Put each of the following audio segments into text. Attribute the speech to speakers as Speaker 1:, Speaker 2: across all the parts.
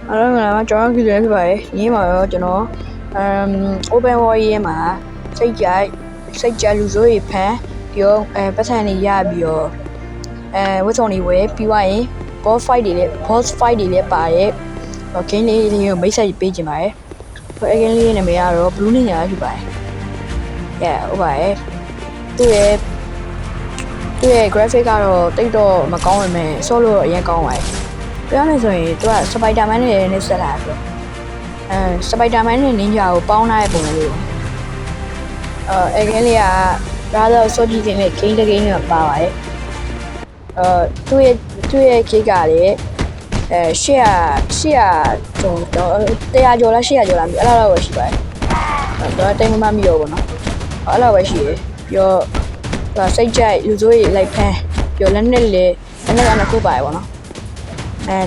Speaker 1: Hello ကျွန်တော်ကြည့်ရဖြစ်ပါတယ်။ညီမရောကျွန်တော်open war ရေးမှာစိတ်ကြလူစိုးတွေဖမ်းပြီးတော့ပတ်စံတွေရပြီးတော့ဝတ်စုံတွေဝယ်ပြီးွားရင် boss fight တွေလည်းပါတယ်။ game လေးကိုမိတ်ဆက်ပေးကြပါတယ်။အဲ့ game လေးနာမည်ကတော့ Blue Ninja ဖြစ်ပါတယ်။ Yeah ဟုတ်ပါတယ်။သူ့ရဲ့ graphic ကတော့တိတ်တော့မကောင်းပါနဲ့ solo တော့အရင်ကောင်းပါတယ်။ပြောရမယ်ဆိုရင်သူက Spider-Man နဲ့ဆက်လာတယ်။ Spider-Man နဲ့ Ninja ကိုပေါင်းထားတဲ့ပုံလေး။အဲ့ game လေးက rather စောကြည့်တဲ့ game တစ် game နဲ့ပါပါတယ်။သူ့ရဲ့ kick ကလည်း800ကျော်လား800ကျော်လားအဲ့လောက်ပဲရှိပါတယ်။တော့တိတ်မမိရောပေါ့နော်။အဲ့လောက်ပဲရှိတယ်။ပြီးတော့စိတ်ကြိုက်လူစိုးတွေလိုက်ဖမ်းပြီးတော့လက်နဲ့ကခုပါတယ်ပေါ့နော်။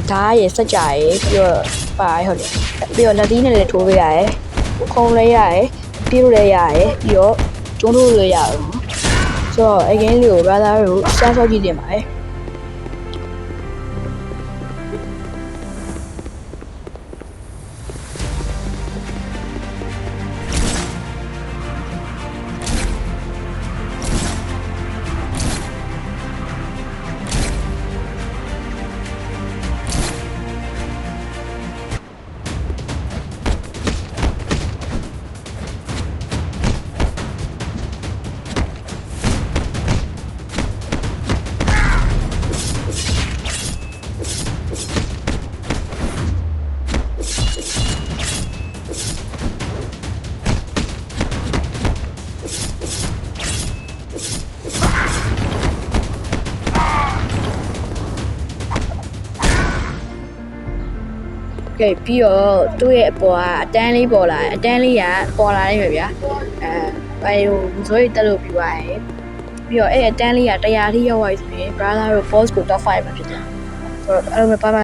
Speaker 1: ဓာတ်ရည်စက်ကြရည်ပြီးတော့ပါတယ်ဟုတ်တယ်ပြီးတော့လက်သီးနဲ့လည်းထိုးပေးရတယ်ခုံလည်းရတယ်ပြေးလို့လည်းရတယ်ပြီးတော့ကျုံးလို့လည်းရတယ်နော်ဆိုတော့အကင်းလေးကို brother တို့စမ်းစောကြည့်တင်ပါတယ်โอเคပြီးတော့သူ့ရဲ့အပေါ်ကအတန်းလေးပေါ်လာတယ်အတန်းလေးကပေါ်လာနေပြီဗျာဘာလို့ဆိုရင်တက်လို့ပြသွားတယ်ပြီးတော့အဲ့အတန်းလေးက100ထိရောက်သွားပြီဆိုရင် brother တို့ boss ကို top 5မှာဖြစ်တယ်ဆိုတော့အဲ့လိုပဲပါ